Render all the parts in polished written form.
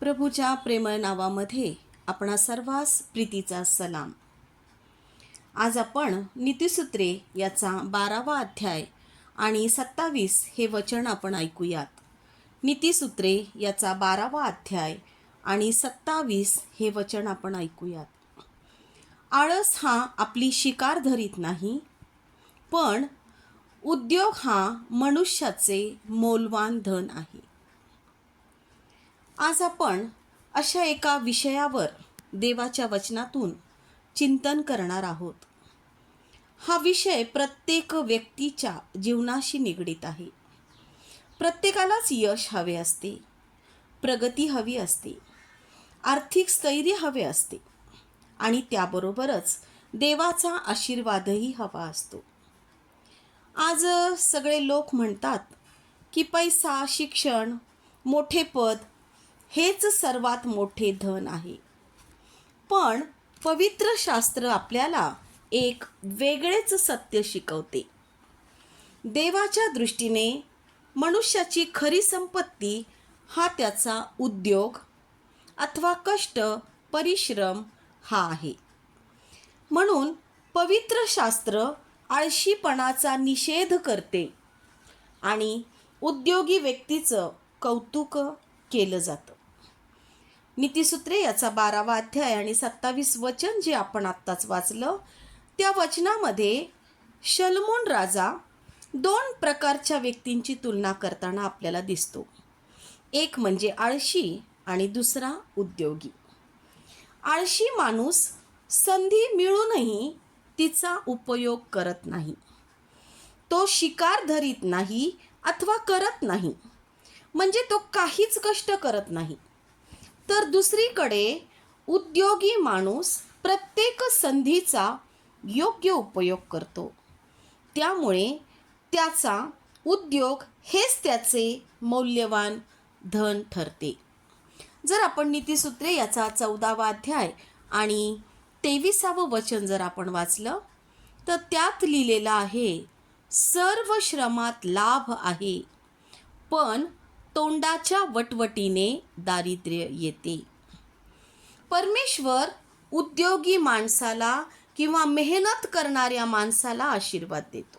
प्रभूच्या प्रेमळ नावामध्ये आपणा सर्वांस प्रीतीचा सलाम. आज आपण नीतिसूत्रे याचा 12वा अध्याय आणि 27 हे वचन आपण ऐकूयात. नीतिसूत्रे याचा 12वा अध्याय आणि 27 हे वचन आपण ऐकूयात. आळस हा आपली शिकार धरीत नाही, पण उद्योग हा मनुष्याचे मौल्यवान धन आहे. आज आपण अशा एका विषयावर देवाच्या वचनातून चिंतन करणार आहोत. हा विषय प्रत्येक व्यक्तीच्या जीवनाशी निगडित आहे. प्रत्येकालाच यश हवे असते, प्रगती हवी असते, आर्थिक स्थैर्य हवे असते आणि त्याबरोबरच देवाचा आशीर्वादही हवा असतो. आज सगळे लोक म्हणतात की पैसा, शिक्षण, मोठे पद हेच सर्वात मोठे धन आहे. पण पवित्र शास्त्र आपल्याला एक वेगळेच सत्य शिकवते. देवाच्या दृष्टीने मनुष्याची खरी संपत्ती हा त्याचा उद्योग अथवा कष्ट, परिश्रम हा आहे. म्हणून पवित्र शास्त्र आळशीपणाचा निषेध करते आणि उद्योगी व्यक्तीचं कौतुक केलं जातं. नीतिसूत्रे याचा 12वा अध्याय आणि 27 वचन जे आपण आत्ताच वाचलं, त्या वचनामध्ये शलोमोन राजा 2 प्रकारच्या व्यक्तींची तुलना करताना आपल्याला दिसतो. एक म्हणजे आळशी आणि दुसरा उद्योगी. आळशी माणूस संधी मिळूनही तिचा उपयोग करत नाही. तो शिकार धरीत नाही अथवा करत नाही, म्हणजे तो काहीच कष्ट करत नाही. तर दुसरीकडे उद्योगी माणूस प्रत्येक संधीचा योग्य उपयोग करतो. त्यामुळे त्याचा उद्योग हेच त्याचे मौल्यवान धन ठरते. जर आपण नीतिसूत्रे याचा 14वा अध्याय आणि 23वे वचन जर आपण वाचलं, तर त्यात लिहिलेलं आहे, सर्व श्रमात लाभ आहे, पण तोंडाच्या वटवटीने दारिद्र्य येते. परमेश्वर उद्योगी माणसाला किंवा मेहनत करणाऱ्या माणसाला आशीर्वाद देतो.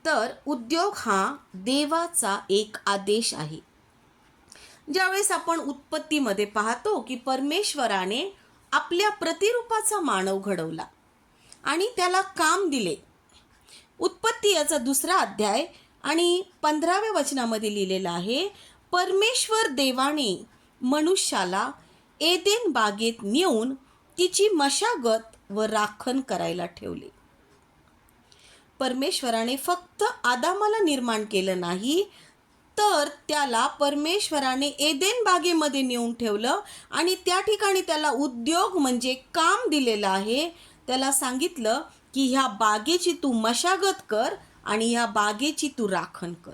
तर उद्योग हा देवाचा एक आदेश आहे. ज्यावेळेस आपण उत्पत्तीमध्ये पाहतो की परमेश्वराने आपल्या प्रतिरूपाचा मानव घडवला आणि त्याला काम दिले. उत्पत्ती याचा 2रा अध्याय आणि 15व्या वचनामध्ये लिहिलेलं आहे, परमेश्वर देवाने मनुष्याला एदेन बागेत नेऊन तिची मशागत व राखण करायला ठेवले. परमेश्वराने फक्त आदामाला निर्माण केलं नाही, तर त्याला परमेश्वराने एदेन बागेमध्ये नेऊन ठेवलं आणि त्या ठिकाणी त्याला उद्योग म्हणजे काम दिलेलं आहे. त्याला सांगितलं की ह्या बागेची तू मशागत कर आणि ह्या बागेची तू राखण कर.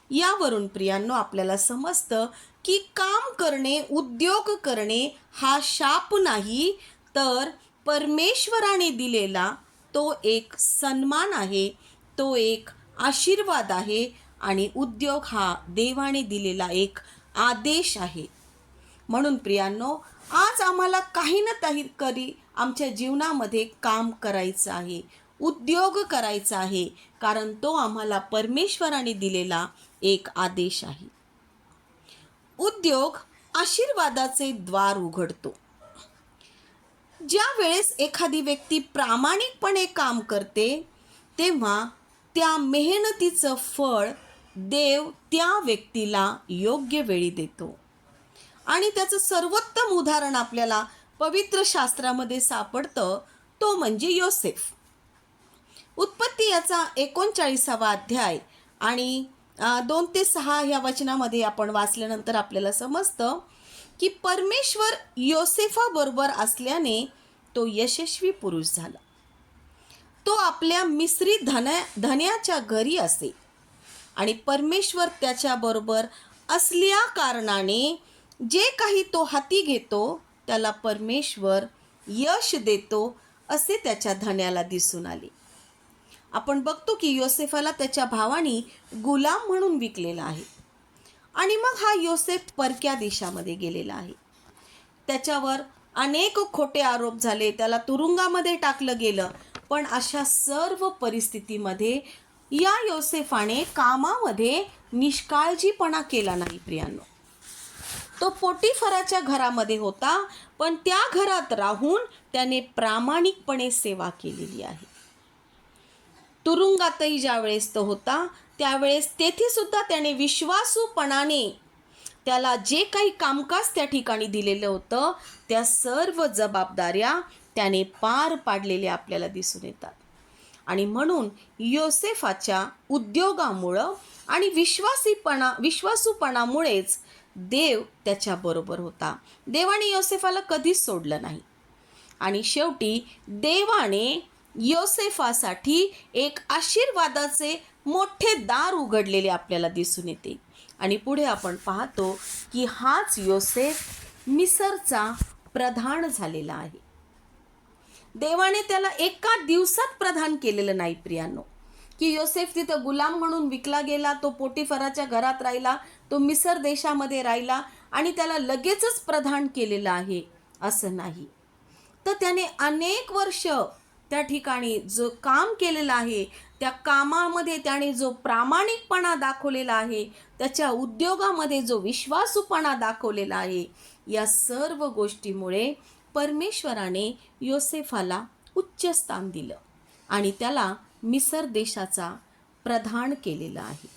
यावरून प्रियांनो आपल्याला समजतं की काम करणे, उद्योग करणे हा शाप नाही, तर परमेश्वराने दिलेला तो एक सन्मान आहे, तो एक आशीर्वाद आहे आणि उद्योग हा देवाने दिलेला एक आदेश आहे. म्हणून प्रियांनो, आज आम्हाला काही ना काही आमच्या जीवनामध्ये काम करायचं आहे, उद्योग करायचा आहे, कारण तो आम्हाला परमेश्वराने दिलेला एक आदेश आहे. उद्योग आशीर्वादाचे द्वार उघडतो. ज्या वेळेस एखादी व्यक्ती प्रामाणिकपणे काम करते, तेव्हा त्या मेहनतीचं फळ देव त्या व्यक्तीला योग्य वेळी देतो. आणि त्याचं सर्वोत्तम उदाहरण आपल्याला पवित्र शास्त्रामध्ये सापडतं, तो म्हणजे योसेफ. उत्पत्ती याचा 39वा अध्याय आणि 2 ते 6 ह्या वचनामध्ये आपण वाचल्यानंतर आपल्याला समजतं की परमेश्वर योसेफाबरोबर असल्याने तो यशस्वी पुरुष झाला. तो आपल्या मिस्री धन्याच्या घरी असे आणि परमेश्वर त्याच्याबरोबर असल्या कारणाने जे काही तो हाती घेतो त्याला परमेश्वर यश देतो असे त्याच्या धन्याला दिसून आले. आपण बघतो की योसेफाला त्याच्या भावाने गुलाम म्हणून विकलेला आहे आणि मग हा योसेफ परक्या देशामध्ये गेलेला आहे. त्याच्यावर अनेक खोटे आरोप झाले, त्याला तुरुंगामध्ये टाकलं गेलं. पण अशा सर्व परिस्थितीमध्ये या योसेफाने कामामध्ये निष्काळजीपणा केला नाही प्रियांनो. तो पोटिफराच्या घरामध्ये होता, पण त्या घरात राहून त्याने प्रामाणिकपणे सेवा केलेली आहे. तुरुंगातही ज्या वेळेस तो होता त्यावेळेस तेथे सुद्धा त्याने विश्वासूपणाने त्याला जे काही कामकाज त्या ठिकाणी दिलेलं होतं त्या सर्व जबाबदाऱ्या त्याने पार पाडलेल्या आपल्याला दिसून येतात. आणि म्हणून योसेफाच्या उद्योगामुळं आणि विश्वासूपणामुळेच देव त्याच्याबरोबर होता. देवाने योसेफाला कधीच सोडलं नाही. आणि शेवटी देवाने योसेफासाठी एक आशीर्वादाचे मोठे दार उघडलेले आपल्याला दिसून येते. आणि पुढे आपण पाहतो की हाच योसेफ मिसरचा प्रधान झालेला आहे. देवाने त्याला एका दिवसात प्रधान केलेलं नाही प्रियांनो, की योसेफ तिथं गुलाम म्हणून विकला गेला, तो पोटिफराच्या घरात राहिला, तो मिसर देशामध्ये राहिला आणि त्याला लगेचच प्रधान केलेलं आहे असं नाही. तर त्याने अनेक वर्ष त्या ठिकाणी जो काम केलेलं आहे त्या कामामध्ये त्याने जो प्रामाणिकपणा दाखवलेला आहे, त्याच्या उद्योगामध्ये जो विश्वासूपणा दाखवलेला आहे, या सर्व गोष्टीमुळे परमेश्वराने योसेफाला उच्च स्थान दिलं आणि त्याला मिसर देशाचा प्रधान केलेला आहे.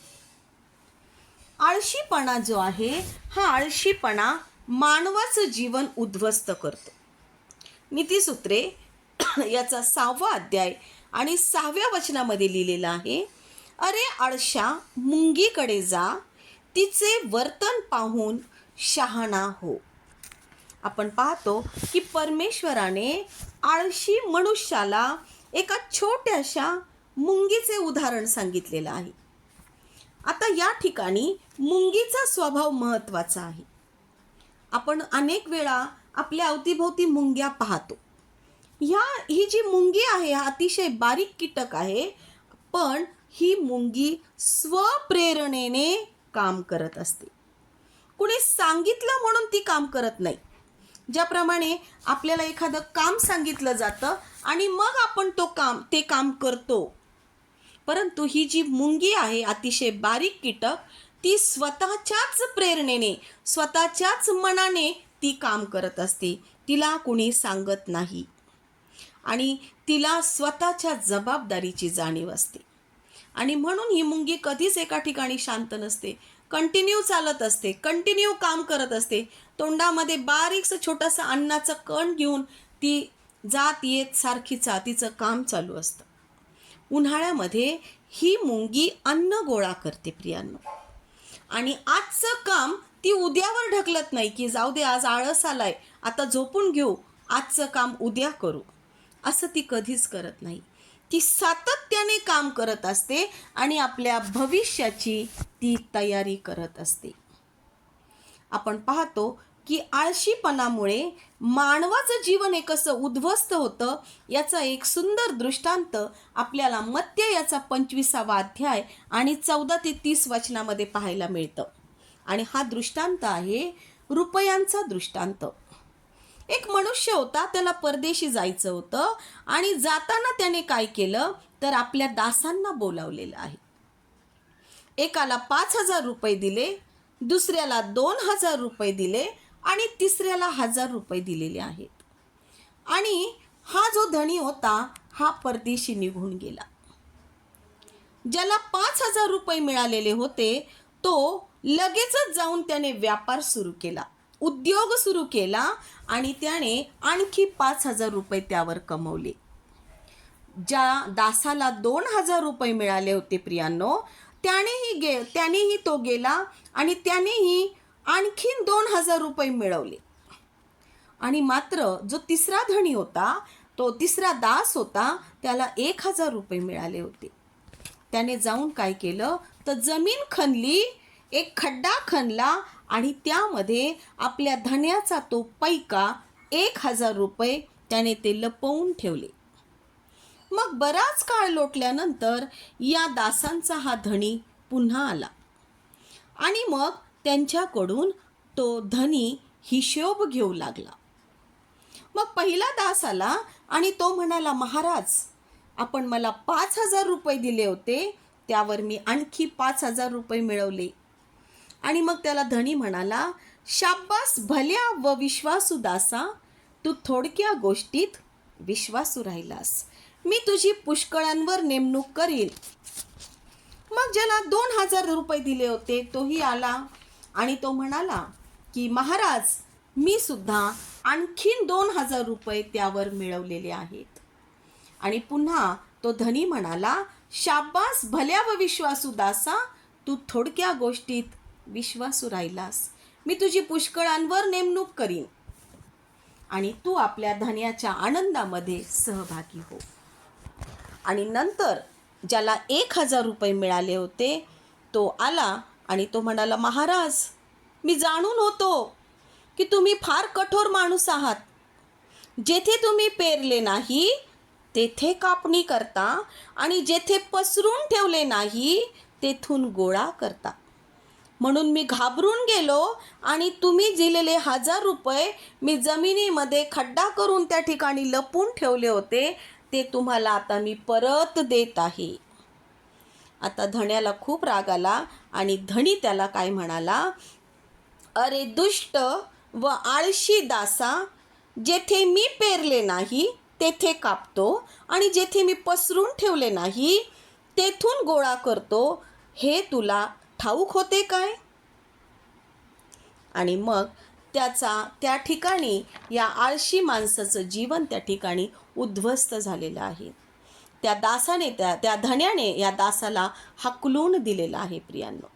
आळशीपणा जो आहे हा आळशीपणा मानवाचं जीवन उद्ध्वस्त करतो. नीतिसूत्रे याचा 6वा अध्याय आणि 6व्या वचनामध्ये लिहिलेलं आहे, अरे आळशा, मुंगीकडे जा, तिचे वर्तन पाहून शहाणा हो. आपण पाहतो की परमेश्वराने आळशी मनुष्याला एका छोट्याशा मुंगीचे उदाहरण सांगितलेलं आहे. आता या ठिकाणी मुंगीचा स्वभाव महत्त्वाचा आहे. आपण अनेक वेळा आपल्या अवतीभोवती मुंग्या पाहतो. ही जी मुंगी आहे हा अतिशय बारीक कीटक आहे, पण ही मुंगी स्वप्रेरणेने काम करत असते. कुणी सांगितलं म्हणून ती काम करत नाही. ज्याप्रमाणे आपल्याला एखादं काम सांगितलं जातं आणि मग आपण ते काम करतो, परंतु ही जी मुंगी आहे अतिशय बारीक कीटक, ती स्वतःच्याच प्रेरणेने स्वतःच्याच मनाने ती काम करत असते. तिला कुणी सांगत नाही आणि तिला स्वतःच्या जबाबदारीची जाणीव असते. आणि म्हणून ही मुंगी कधीच एका ठिकाणी शांत नसते, कंटिन्यू चालत असते, कंटिन्यू काम करत असते. तोंडामध्ये बारीकसं छोटासा अन्नाचा कण घेऊन ती जात येत सारखीच तिचं काम चालू असतं. उन्हाळ्यामध्ये ही मुंगी अन्न गोळा करते प्रियांनो, आणि आजचं काम ती उद्यावर ढकलत नाही की जाऊ दे आज आळस आलाय आता झोपून घेऊ, आजचं काम उद्या करू, असं ती कधीच करत नाही. ती सातत्याने काम करत असते आणि आपल्या भविष्याची ती तयारी करत असते. आपण पाहतो की आळशीपणामुळे मानवाचं जीवन हे कसं उद्ध्वस्त होतं याचा एक सुंदर दृष्टांत आपल्याला मत्ती याचा 25वा अध्याय आणि 14 ते 30 वचनामध्ये पाहायला मिळतं. आणि हा दृष्टांत आहे रुपयांचा दृष्टांत. एक मनुष्य होता, त्याला परदेशी जायचं होतं आणि जाताना त्याने काय केलं तर आपल्या दासांना बोलावलेलं आहे. एकाला 5,000 रुपये दिले, दुसऱ्याला 2,000 रुपये दिले आणि तिसऱ्याला 1,000 रुपये दिलेले आहेत. आणि हा जो धनी होता हा परदेशी निघून गेला. ज्याला 5,000 रुपये मिळालेले होते तो लगेचच जाऊन त्याने व्यापार सुरू केला, उद्योग सुरू केला आणि त्याने आणखी 5,000 रुपये त्यावर कमवले. ज्या दासाला 2,000 रुपये मिळाले होते प्रियांनो, त्यानेही तो गेला आणि त्यानेही आणखीन 2,000 रुपये मिळवले. आणि मात्र जो तिसरा धनी होता, तो तिसरा दास होता, त्याला 1,000 रुपये मिळाले होते. त्याने जाऊन काय केलं तर जमीन खणली, एक खड्डा खणला आणि त्यामध्ये आपल्या धन्याचा तो पैका 1,000 रुपये त्याने ते लपवून ठेवले. मग बराच काळ लोटल्यानंतर या दासांचा हा धनी पुन्हा आला आणि मग त्यांच्याकडून तो धनी हिशोब घेऊ लागला. मग पहिला दास आला आणि तो म्हणाला, महाराज, आपण मला 5,000 रुपये दिले होते, त्यावर मी आणखी 5,000 रुपये मिळवले. आणि मग त्याला धनी म्हणाला, शाब्बास भल्या व विश्वासू दासा, तू थोडक्या गोष्टीत विश्वासू राहिलास, मी तुझी पुष्कळांवर नेमणूक करीन. मग ज्याला 2,000 रुपये दिले होते तोही आला आणि तो म्हणाला की महाराज, मी सुद्धा आणखीन 2,000 रुपये त्यावर मिळवलेले आहेत. आणि पुन्हा तो धनी म्हणाला, शाब्बास भल्या व विश्वासू दासा, तू थोडक्या गोष्टीत विश्वासू राहिलास, मी तुझी पुष्कळांवर नेमणूक करीन आणि तू आपल्या धन्याच्या आनंदामध्ये सहभागी हो. आणि नंतर ज्याला 1,000 रुपये मिळाले होते तो आला आणि तो म्हणाला, महाराज, मी जाणून होतो की तुम्ही फार कठोर माणूस आहात. जेथे तुम्ही पेरले नाही तेथे कापणी करता आणि जेथे पसरून ठेवले नाही तेथून गोळा करता. म्हणून मी घाबरून गेलो आणि तुम्ही दिलेले 1,000 रुपये मी जमिनीमध्ये खड्डा करून त्या ठिकाणी लपून ठेवले होते, ते तुम्हाला आता मी परत देत आहे. आता धण्याला खूप राग आला आणि धनी त्याला काय म्हणाला, अरे दुष्ट व आळशी दासा, जेथे मी पेरले नाही तेथे कापतो आणि जेथे मी पसरून ठेवले नाही तेथून गोळा करतो, हे तुला ठाऊक होते काय? आणि मग त्या ठिकाणी या आळशी माणसाचं जीवन त्या ठिकाणी उद्ध्वस्त झालेलं आहे. त्या दासाने त्या धन्याने या दासाला हाकलून दिलेलं आहे. प्रियांनो,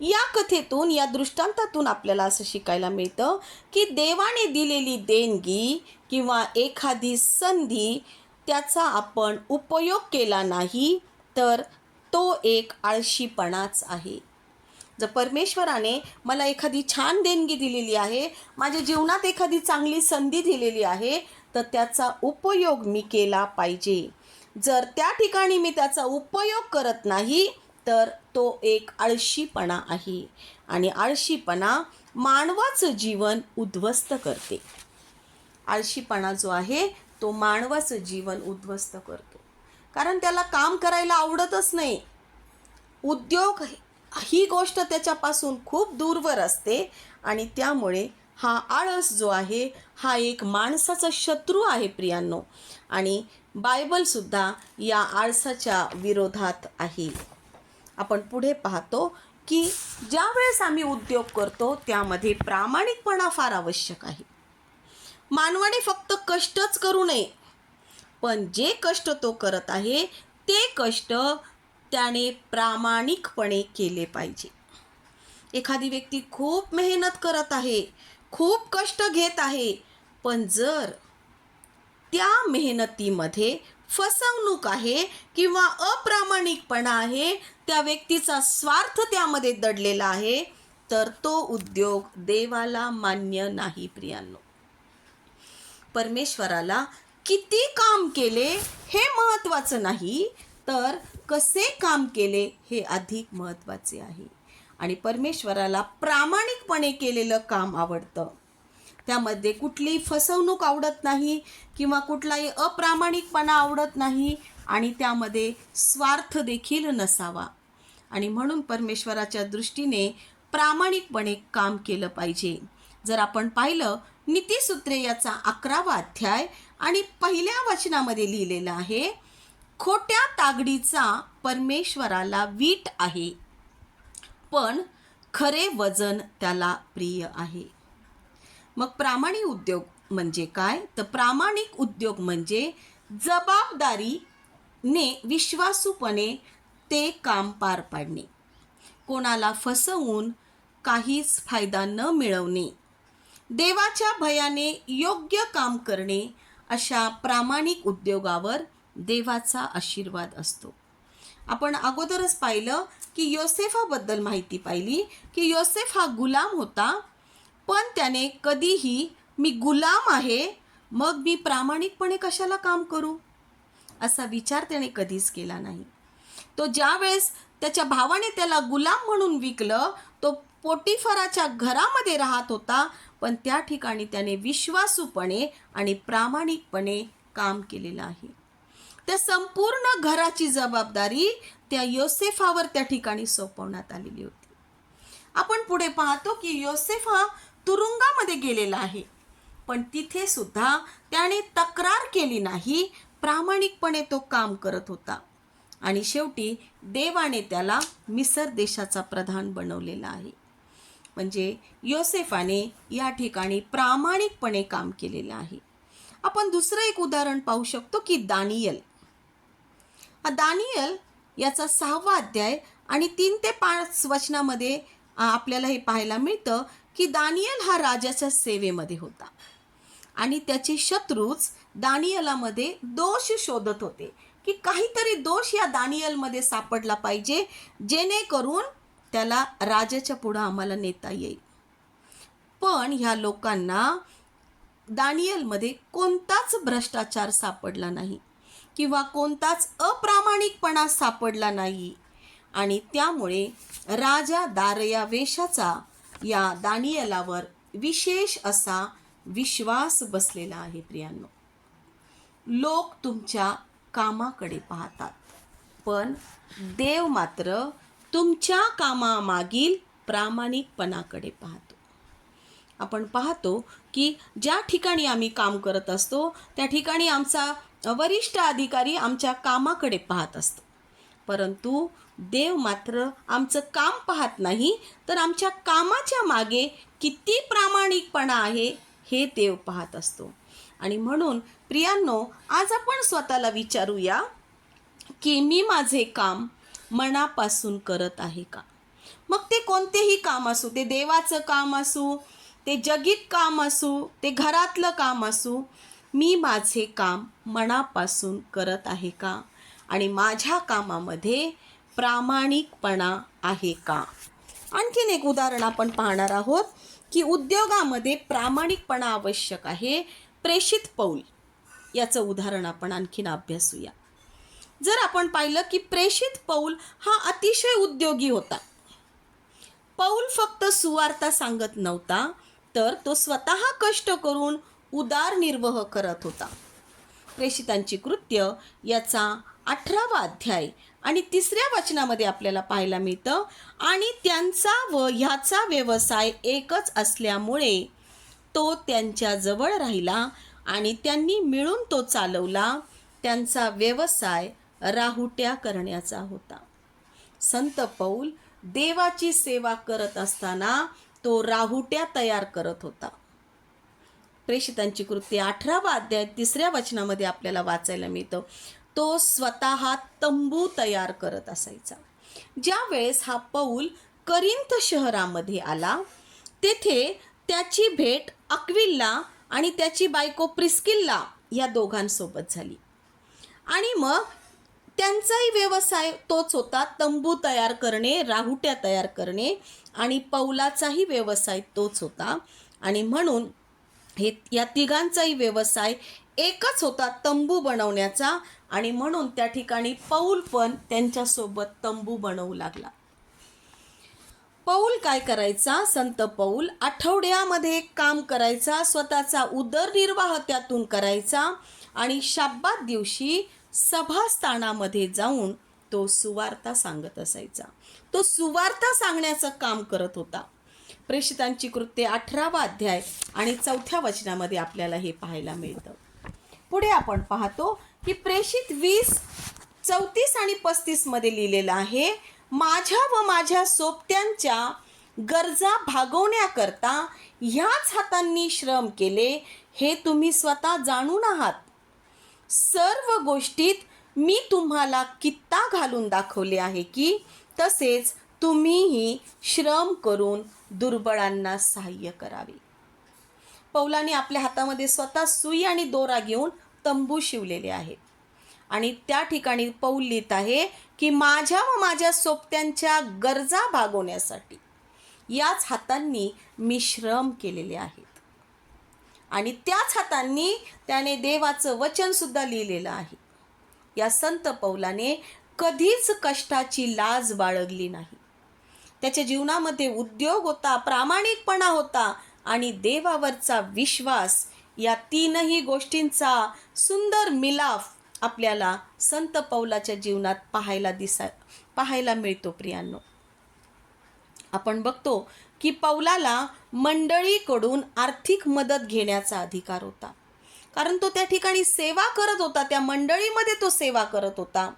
या कथेतून, या दृष्टांतातून आपल्याला असं शिकायला मिळतं की देवाने दिलेली देणगी किंवा एखादी संधी त्याचा आपण उपयोग केला नाही तर तो एक आळशीपणाच आहे. जर परमेश्वराने मला एखादी छान देणगी दिलेली आहे, माझ्या जीवनात एखादी चांगली संधी दिलेली आहे, तर त्याचा उपयोग मी केला पाहिजे. जर त्या ठिकाणी मी त्याचा उपयोग करत नाही तर तो एक आळशीपणा आहे आणि आळशीपणा मानवाचं जीवन उद्ध्वस्त करते. आळशीपणा जो आहे तो मानवाचं जीवन उद्ध्वस्त करतो, कारण त्याला काम करायला आवडतच नाही. उद्योग ही गोष्ट त्याच्यापासून खूप दूरवर असते आणि त्यामुळे हा आळस जो आहे हा एक माणसाचा शत्रू आहे. प्रियांनो, आणि बायबलसुद्धा या आळसाच्या विरोधात आहे. आपण पुढे पाहतो की ज्या वेळेस आम्ही उद्योग करतो त्यामध्ये प्रामाणिकपणा फार आवश्यक आहे. मानवाने फक्त कष्टच करू नये, पण जे कष्ट तो करत आहे ते कष्ट त्याने प्रामाणिकपणे केले पाहिजे. एखादी व्यक्ती खूप मेहनत करत आहे, खूप कष्ट घेत आहे, पण जर त्या मेहनतीमध्ये फसवणूक आहे किंवा अप्रामाणिकपणा आहे, त्या व्यक्तीचा स्वार्थ त्यामध्ये दडलेला आहे, तर तो उद्योग देवाला मान्य नाही. प्रियांनो, परमेश्वराला किती काम केले हे महत्त्वाचं नाही, तर कसे काम केले हे अधिक महत्त्वाचे आहे. आणि परमेश्वराला प्रामाणिकपणे केलेलं काम आवडतं. त्यामध्ये कुठलीही फसवणूक आवडत नाही किंवा कुठलाही अप्रामाणिकपणा आवडत नाही आणि त्यामध्ये स्वार्थ देखील नसावा. आणि म्हणून परमेश्वराच्या दृष्टीने प्रामाणिकपणे काम केलं पाहिजे. जर आपण पाहिलं, नीतिसूत्रे याचा 11वा अध्याय आणि पहिल्या वचनामध्ये लिहिलेलं आहे, खोट्या तागडीचा परमेश्वराला वीट आहे, पण खरे वजन त्याला प्रिय आहे. मग प्रामाणिक उद्योग म्हणजे काय? तर प्रामाणिक उद्योग म्हणजे जबाबदारीने, विश्वासूपणे ते काम पार पाडणे, कोणाला फसवून काहीच फायदा न मिळवणे, देवाच्या भयाने योग्य काम करणे, अशा प्रामाणिक उद्योगावर देवाचा आशीर्वाद असतो. आपण अगोदरच पाहिलं की योसेफाबद्दल माहिती पाहिली की योसेफ हा गुलाम होता, पण त्याने कधीही मी गुलाम आहे, मग मी प्रामाणिकपणे कशाला काम करू, असा विचार त्याने कधीच केला नाही. तो ज्या वेळेस त्याच्या भावाने त्याला गुलाम म्हणून विकलं, तो पोटिफराच्या घरामध्ये राहत होता, पण त्या ठिकाणी त्याने विश्वासूपणे आणि प्रामाणिकपणे काम केलेलं आहे. त्या संपूर्ण घराची जबाबदारी त्या योसेफावर त्या ठिकाणी सोपवण्यात आलेली होती. आपण पुढे पाहतो की योसेफ हा तुरुंगामध्ये गेलेला आहे, पण तिथे सुद्धा त्याने तक्रार केली नाही. प्रामाणिकपणे तो काम करत होता आणि शेवटी देवाने त्याला मिसर देशाचा प्रधान बनवलेला आहे. म्हणजे योसेफाने या ठिकाणी प्रामाणिकपणे काम केलेलं आहे. आपण दुसरं एक उदाहरण पाहू शकतो की दानियल याचा 6वा अध्याय आणि 3 ते 5 वचनामध्ये आपल्याला हे पाहायला मिळतं की दानियल हा राजाच्या सेवेमध्ये होता आणि त्याचे शत्रूच दानियलामध्ये दोष शोधत होते की काहीतरी दोष या दानियलमध्ये सापडला पाहिजे, जेणेकरून त्याला राजाच्या पुढे आम्हाला नेता येईल. पण ह्या लोकांना दानियलमध्ये कोणताच भ्रष्टाचार सापडला नाही किंवा कोणताच अप्रामाणिकपणा सापडला नाही आणि त्यामुळे राजा दारयावेशाचा या दानियलावर विशेष असा विश्वास बसलेला आहे. प्रियांनो, लोक तुमच्या कामाकडे पाहतात, पण देव मात्र तुमच्या कामामागील प्रामाणिकपणाकडे पाहतो. आपण पाहतो की ज्या ठिकाणी आम्ही काम करत असतो त्या ठिकाणी आमचा वरिष्ठ अधिकारी आमच्या कामाकडे पाहत असतो, परंतु देव मात्र आमचं काम पाहत नाही, तर आमच्या कामाच्या मागे किती प्रामाणिकपणा आहे हे देव पाहत असतो. आणि म्हणून प्रियांनो, आज आपण स्वतःला विचारूया की मी माझे काम मनापासून करत आहे का? मग ते कोणतेही काम असू, ते देवाचं काम असू, ते जगिक काम असू, ते घरातलं काम असू, मी माझे काम मनापासून करत आहे का? आणि माझ्या कामामध्ये प्रामाणिकपणा आहे का? आणखीन एक उदाहरण आपण पाहणार आहोत की उद्योगामध्ये प्रामाणिकपणा आवश्यक आहे. प्रेषित पौल याचं उदाहरण आपण आणखीन अभ्यासूया. जर आपण पाहिलं की प्रेषित पौल हा अतिशय उद्योगी होता. पौल फक्त सुवार्ता सांगत नव्हता, तर तो स्वतः कष्ट करून उदरनिर्वाह करत होता. प्रेषितांची कृत्य याचा 18वा अध्याय आणि 3ऱ्या वचनामध्ये आपल्याला पाहायला मिळतं, आणि त्यांचा व ह्याचा व्यवसाय एकच असल्यामुळे तो त्यांच्या जवळ राहिला आणि त्यांनी मिळून तो चालवला. त्यांचा व्यवसाय राहुट्या करण्याचा होता. संत पौल देवाची सेवा करत असताना तो राहुट्या तयार करत होता. प्रेषितांची कृत्य 18वा अध्याय 3ऱ्या वचनामध्ये आपल्याला वाचायला मिळतं, तो स्वतः तंबू तयार करत असायचा. ज्या वेळेस हा पौल करिंथ शहरामध्ये आला, तेथे त्याची भेट अक्विला आणि त्याची बायको प्रिस्किल्ला या दोघांसोबत झाली. आणि मग त्यांचाही व्यवसाय तोच होता, तंबू तयार करणे, राहुट्या तयार करणे, आणि पौलाचाही व्यवसाय तोच होता. आणि म्हणून या तिघांचाही व्यवसाय एकच होता, तंबू बनवण्याचा. आणि म्हणून त्या ठिकाणी पौल पण त्यांच्यासोबत तंबू बनवू लागला. पौल काय करायचा? संत पौल आठवड्यामध्ये काम करायचा, स्वतःचा उदरनिर्वाह त्यातून करायचा आणि शब्बात दिवशी सभास्थानामध्ये जाऊन तो सुवार्ता सांगत असायचा. तो सुवार्ता सांगण्याचं काम करत होता. प्रेषितांची कृत्य 18वा अध्याय आणि 4थ्या वचनामध्ये आपल्याला हे पाहायला मिळतं. पुढे आपण पाहतो की प्रेषित 20:34 आणि 35 मध्ये लिहिलेलं आहे, माझ्या व माझ्या सोबत्यांच्या गरजा भागवण्याकरता ह्याच हातांनी श्रम केले, हे तुम्ही स्वतः जाणून आहात. सर्व गोष्टीत मी तुम्हाला कित्ता घालून दाखवले आहे की तसेच तुम्हीही श्रम करून दुर्बळांना सहाय्य करावे. पौलाने आपल्या हातामध्ये स्वतः सुई आणि दोरा घेऊन तंबू शिवलेले आहेत आणि त्या ठिकाणी पौल लिहित आहे की माझ्या व माझ्या सोबत्यांच्या गरजा भागवण्यासाठी याच हातांनी मी श्रम केलेले आहेत. आणि त्याच हातांनी त्याने देवाचं वचन सुद्धा लिहिलेलं आहे. या संत पौलाने कधीच कष्टाची लाज बाळगली नाही. त्याच्या जीवनामध्ये उद्योग होता, प्रामाणिकपणा होता आणि देवावरचा विश्वास, या तीनही गोष्टींचा सुंदर मिलाफ आपल्याला संत पौलाच्या जीवनात पाहायला मिळतो. प्रियांनो, आपण बघतो की पौलाला मंडळीकडून आर्थिक मदत घेण्याचा अधिकार होता, कारण तो त्या ठिकाणी सेवा करत होता, त्या मंडळीमध्ये तो सेवा करत होता.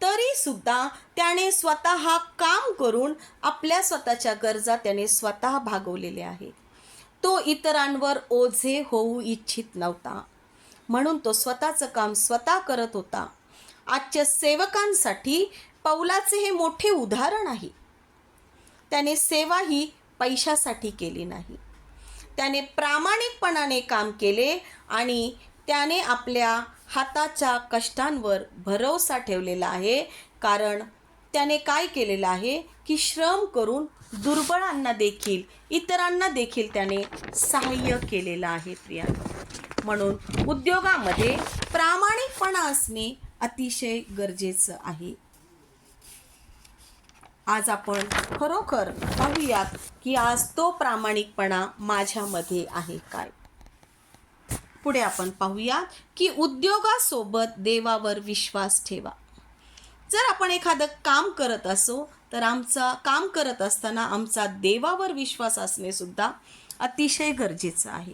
तरी सुद्धा त्याने स्वतः काम करून आपल्या स्वतःच्या गरजा त्याने स्वतः भागवलेल्या आहेत. तो इतरांवर ओझे होऊ इच्छित नव्हता, म्हणून तो स्वतःचं काम स्वतः करत होता. आजच्या सेवकांसाठी पौलाचे हे मोठे उदाहरण आहे. त्याने सेवा ही पैशासाठी केली नाही, त्याने प्रामाणिकपणाने काम केले आणि त्याने आपल्या हाताच्या कष्टांवर भरोसा ठेवलेला आहे. कारण त्याने काय केलेलं आहे की श्रम करून दुर्बळांना देखील, इतरांना देखील त्याने सहाय्य केलेलं आहे. प्रियांनो, म्हणून उद्योगामध्ये प्रामाणिकपणा असणे अतिशय गरजेचं आहे. आज आपण खरोखर पाहूयात की आज तो प्रामाणिकपणा माझ्यामध्ये आहे काय. पुढे आपण पाहूया की उद्योगासोबत देवावर विश्वास ठेवा. जर आपण एखादं काम करत असो तर काम करत असताना आमचा देवावर विश्वास असणे सुद्धा अतिशय गरजेचं आहे.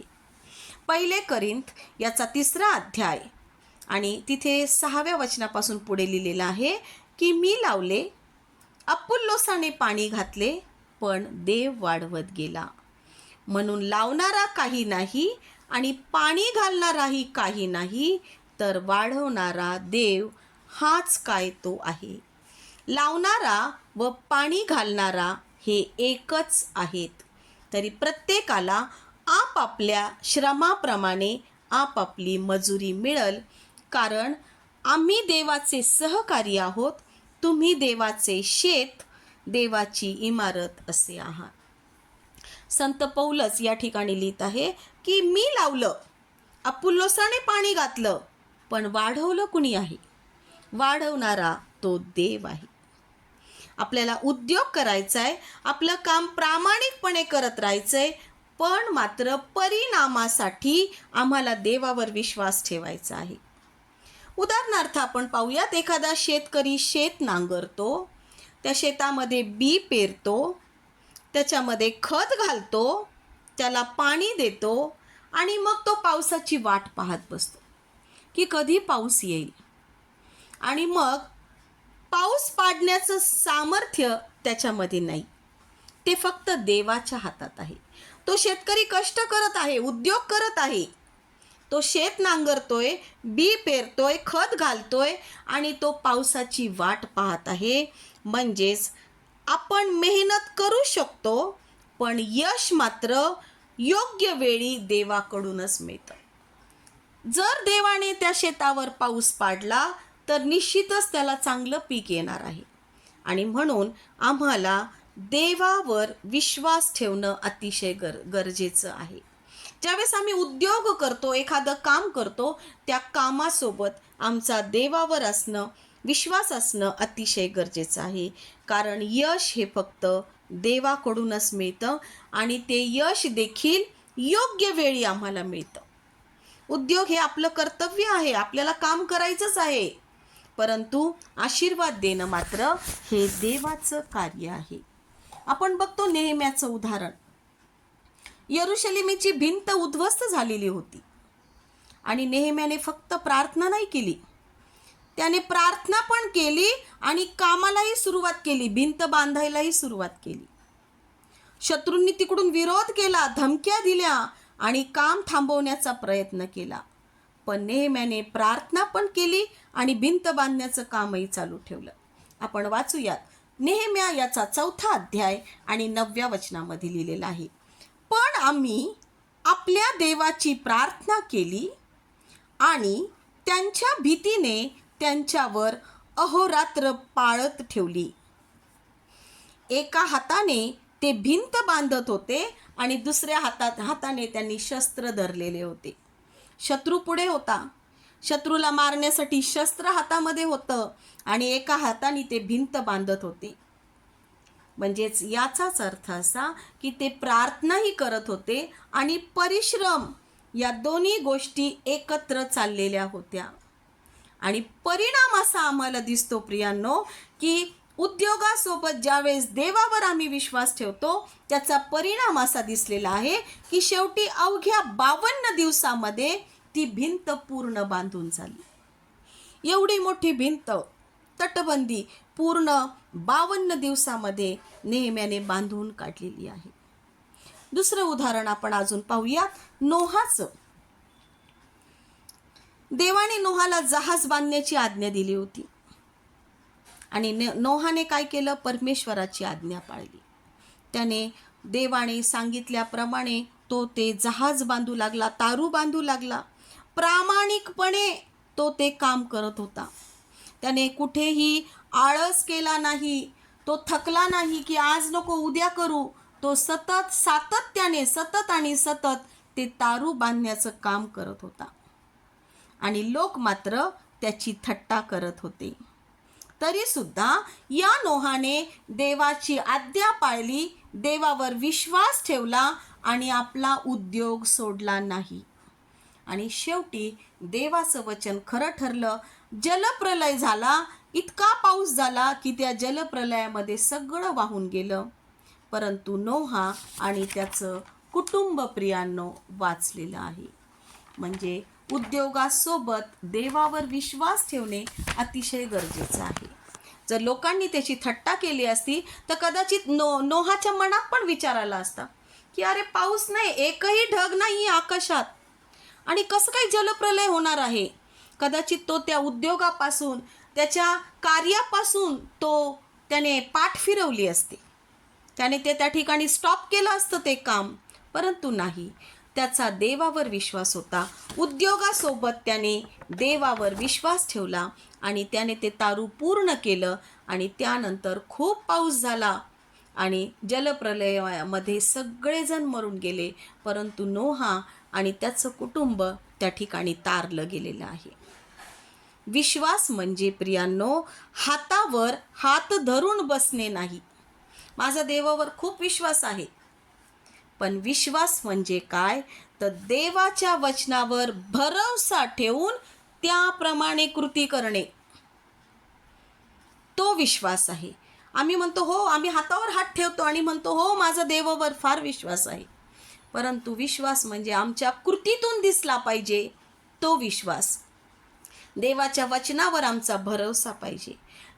1 कोरिंथ याचा 3 अध्याय आणि तिथे 6व्या वचनापासून पुढे लिहिलेलं आहे की मी लावले, अपुल्लोसाने पाणी घातले, पण देव वाढवत गेला. म्हणून लावणारा काही नाही आणि पाणी घालणाराही काही नाही, तर वाढवणारा देव हाच काय तो आहे. लावणारा व पाणी घालणारा हे एकच आहेत, तरी प्रत्येकाला आपापल्या श्रमाप्रमाणे आपापली मजुरी मिळेल. कारण आम्ही देवाचे सहकारी आहोत, तुम्ही देवाचे शेत, देवाची इमारत असे आहात. संत पौलच या ठिकाणी लिहित आहे की मी लावलं, अपुल्लोसाने पाणी घातलं, पण वाढवलं कुणी आहे? वाढवणारा तो देव आहे. आपल्याला उद्योग करायचा आहे, आपलं काम प्रामाणिकपणे करत राहायचंय, पण मात्र परिणामासाठी आम्हाला देवावर विश्वास ठेवायचा आहे. उदाहरणार्थ आपण पाहूयात, एखादा शेतकरी शेत नांगरतो, त्या शेतामध्ये बी पेरतो, त्याच्यामध्ये खत घालतो, त्याला पाणी देतो आणि मग तो पावसाची वाट पाहत बसतो की कधी पाऊस येईल. आणि मग पाऊस पाडण्याचं सामर्थ्य त्याच्यामध्ये नाही, ते फक्त देवाच्या हातात आहे. तो शेतकरी कष्ट करत आहे, उद्योग करत आहे, तो शेत नांगरतोय, बी पेरतोय, खत घालतोय आणि तो पावसाची वाट पाहत आहे. म्हणजेच आपण मेहनत करू शकतो, पण यश मात्र योग्य वेळी देवाकडूनच मिळतं. जर देवाने त्या शेतावर पाऊस पाडला तर निश्चितच त्याला चांगलं पीक येणार आहे. आणि म्हणून आम्हाला देवावर विश्वास ठेवणं अतिशय गरजेचं आहे. ज्यावेळेस आम्ही उद्योग करतो, एखादं काम करतो, त्या कामासोबत आमचा देवावर विश्वास असणं अतिशय गरजेचं आहे. कारण यश हे फक्त देवाकडूनच मिळतं आणि ते यश देखील योग्य वेळी आम्हाला मिळतं. उद्योग हे आपलं कर्तव्य आहे, आपल्याला काम करायचंच आहे, परंतु आशीर्वाद देणं मात्र हे देवाचं कार्य आहे. आपण बघतो नेहेम्याचं उदाहरण. यरुशलेमीची भिंत उद्ध्वस्त झालेली होती आणि नेहेम्याने फक्त प्रार्थना नाही केली, त्याने प्रार्थना पण केली आणि कामालाही सुरुवात केली, भिंत बांधायलाही सुरुवात केली. शत्रूंनी तिकडून विरोध केला, धमक्या दिल्या आणि काम थांबवण्याचा प्रयत्न केला, पण नेहेम्याने प्रार्थना पण केली आणि भिंत बांधण्याचं कामही चालू ठेवलं. आपण वाचूयात नेहेम्या याचा 4 अध्याय आणि 9व्या वचनामध्ये लिहिलेला आहे. पण आम्ही आपल्या देवाची प्रार्थना केली आणि त्यांच्या भीतीने त्यांच्यावर अहोरात्र पाळत ठेवली. एका हाताने ते भिंत बांधत होते आणि दुसऱ्या हाताने त्यांनी शस्त्र धरलेले होते. शत्रू पुढे होता, शत्रूला मारण्यासाठी शस्त्र हातामध्ये होतं आणि एका हाताने ते भिंत बांधत होते. म्हणजेच याचाच अर्थ असा की ते प्रार्थनाही करत होते आणि परिश्रम या दोन्ही गोष्टी एकत्र चाललेल्या होत्या. आणि परिणाम असा आम्हाला दिसतो प्रियांनो, की उद्योगासोबत ज्यावेळेस देवावर आम्ही विश्वास ठेवतो त्याचा परिणाम असा दिसलेला आहे की शेवटी अवघ्या 52 दिवसामध्ये ती भिंत पूर्ण बांधून झाली. एवढी मोठी भिंत, तटबंदी पूर्ण 52 दिवसामध्ये नेहम्याने बांधून काढलेली आहे. दुसरं उदाहरण आपण अजून पाहूया, नोहाचं. देवाने नोहाला जहाज बांधण्याची आज्ञा दिली होती आणि नोहाने काय केलं? परमेश्वराची आज्ञा पाळली. त्याने देवाने सांगितल्याप्रमाणे तो ते जहाज बांधू लागला, तारू बांधू लागला. प्रामाणिकपणे तो ते काम करत होता. त्याने कुठेही आळस केला नाही, तो थकला नाही की आज नको उद्या करू. तो सातत्याने सतत ते तारू बांधण्याचं काम करत होता आणि लोक मात्र त्याची थट्टा करत होते. तरी सुद्धा या नोहाने देवाची आज्ञा पाळली, देवावर विश्वास ठेवला आणि आपला उद्योग सोडला नाही. आणि शेवटी देवाचं वचन खरं ठरलं. जलप्रलय झाला, इतका पाऊस झाला की त्या जलप्रलयामध्ये सगळं वाहून गेलं. परंतु नोहा आणि त्याचं कुटुंब प्रियांनो वाचलेलं आहे. म्हणजे उद्योगासोबत देवावर विश्वास ठेवणे अतिशय गरजेचं आहे. जर लोकांनी त्याची थट्टा केली असती तर कदाचित नोहाच्या मनात पण विचार आला असता की अरे पाऊस नाही, एकही ढग नाही आकाशात, आणि कसं काही जलप्रलय होणार आहे. कदाचित तो त्या उद्योगापासून, त्याच्या कार्यापासून त्याने पाठ फिरवली असते, त्याने त्या ठिकाणी स्टॉप केलं असतं ते काम. परंतु नाही, त्याचा देवावर विश्वास होता. उद्योगासोबत त्याने देवावर विश्वास ठेवला आणि त्याने ते तारू पूर्ण केलं. आणि त्यानंतर खूप पाऊस झाला आणि जलप्रलयामध्ये सगळेजण मरून गेले, परंतु नोहा आणि त्याचं कुटुंब त्या ठिकाणी तारलं गेलेलं आहे. विश्वास म्हणजे प्रियांनो हातावर हात धरून बसणे नाही. माझा देवावर खूप विश्वास आहे, पण विश्वास म्हणजे काय? तर देवाच्या वचनावर भरवसा ठेवून त्याप्रमाणे कृती करणे, तो विश्वास आहे. आम्ही म्हणतो हो, आम्ही हातावर हात ठेवतो आणि म्हणतो हो माझा देवावर फार विश्वास आहे, परंतु विश्वास म्हणजे आमच्या कृतीतून दिसला पाहिजे. तो विश्वास, देवाच्या वचनावर आमचा भरवसा पाहिजे.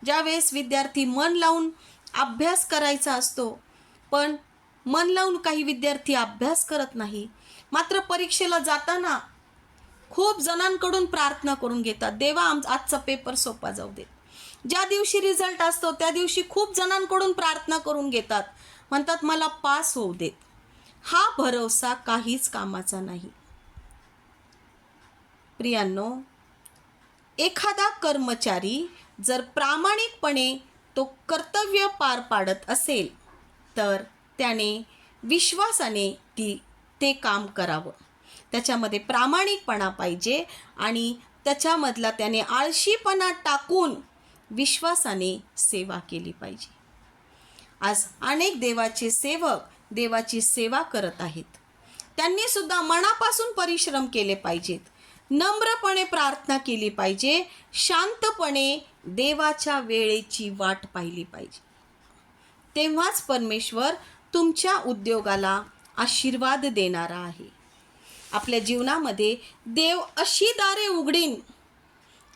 ज्यावेळेस विद्यार्थी मन लावून अभ्यास करायचा असतो, पण मन लावून काही विद्यार्थी अभ्यास करत नाही, मात्र परीक्षेला जाताना खूप जणांकडून प्रार्थना करून घेतात, देवा आजचा पेपर सोपा जाऊ दे. ज्या दिवशी रिझल्ट असतो त्या दिवशी खूप जणांकडून प्रार्थना करून घेतात, म्हणतात मला पास होऊ देत. हा भरवसा काहीच कामाचा नाही. प्रियांनो, एखादा कर्मचारी जर प्रामाणिकपणे तो कर्तव्य पार पाडत असेल तर त्याने विश्वासाने ते काम करावं. त्याच्यामध्ये प्रामाणिकपणा पाहिजे आणि त्याच्यामधला त्याने आळशीपणा टाकून विश्वासाने सेवा केली पाहिजे. आज अनेक देवाचे सेवक देवाची सेवा करत आहेत. त्यांनी सुद्धा मनापासून परिश्रम केले पाहिजेत, नम्रपणे प्रार्थना केली पाहिजे, शांतपणे देवाच्या वेळेची वाट पाहिली पाहिजे. तेव्हाच परमेश्वर तुमच्या उद्योगाला आशीर्वाद देणारा आहे. आपल्या जीवनामध्ये देव अशी दारे उघडीन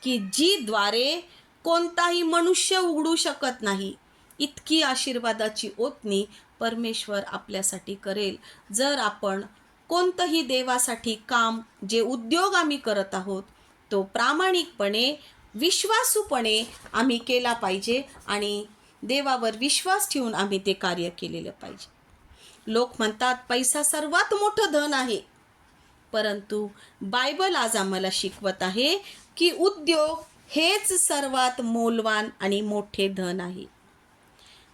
की जी द्वारे कोणताही मनुष्य उघडू शकत नाही. इतकी आशीर्वादाची ओतणी परमेश्वर आपल्यासाठी करेल जर आपण कोणतंही देवासाठी काम, जे उद्योग आम्ही करत आहोत, तो प्रामाणिकपणे विश्वासूपणे आम्ही केला पाहिजे आणि देवावर विश्वास ठेवून आम्ही ते कार्य केलेलं पाहिजे. लोक म्हणतात पैसा सर्वात मोठं धन आहे, परंतु बायबल आज आम्हाला शिकवत आहे की उद्योग हेच सर्वात मौल्यवान आणि मोठे धन आहे.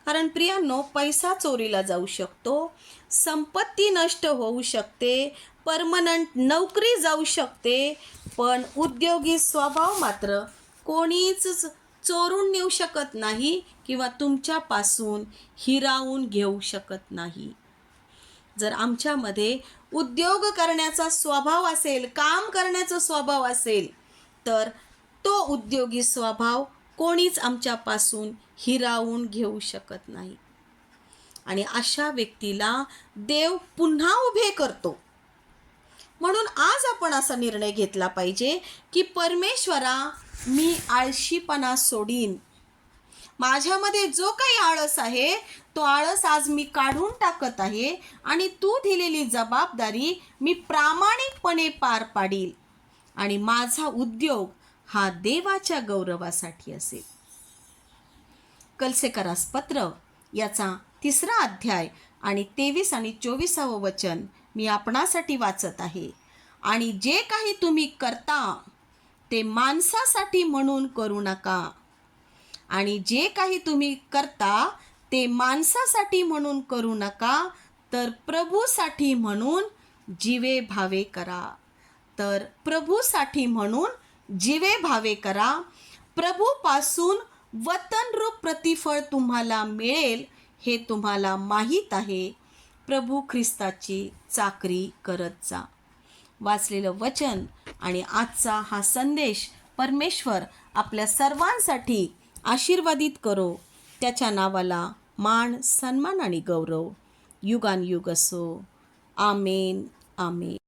कारण प्रियांनो, पैसा चोरीला जाऊ शकतो, संपत्ती नष्ट होऊ शकते, परमनंट नोकरी जाऊ शकते, पण उद्योगी स्वभाव मात्र कोणीच चोरून नेऊ शकत नाही किंवा तुमच्यापासून हिरावून घेऊ शकत नाही. जर आमच्यामध्ये उद्योग करण्याचा स्वभाव असेल, काम करण्याचा स्वभाव असेल, तर तो उद्योगी स्वभाव कोणीच आमच्यापासून हिरावून घेऊ शकत नाही. आणि अशा व्यक्तीला देव पुन्हा उभे करतो. म्हणून आज आपण असा निर्णय घेतला पाहिजे की परमेश्वरा, मी आळशीपणा सोडीन. माझ्यामध्ये जो काही आळस आहे तो आळस आज मी काढून टाकत आहे आणि तू दिलेली जबाबदारी मी प्रामाणिकपणे पार पाडील आणि माझा उद्योग हा देवाच्या गौरवासाठी असेल. कलसेकरास पत्र याचा 3 अध्याय आणि 23 आणि 24 वचन मी आपणासाठी वाचत आहे. आणि जे काही तुम्ही करता ते माणसासाठी म्हणून करू नका. आणि जे काही तुम्ही करता ते माणसासाठी म्हणून करू नका, तर प्रभूसाठी म्हणून जीवे भावे करा. तर प्रभूसाठी म्हणून जीवे भावे करा. प्रभूपासून वतनरूप प्रतिफळ तुम्हाला मिळेल हे तुम्हाला माहीत आहे. प्रभू ख्रिस्ताची चाकरी करत जा. वाचलेलं वचन आणि आजचा हा संदेश परमेश्वर आपल्या सर्वांसाठी आशीर्वादित करो. त्याच्या नावाला मान, सन्मान आणि गौरव युगानयुग असो. आमेन, आमेन.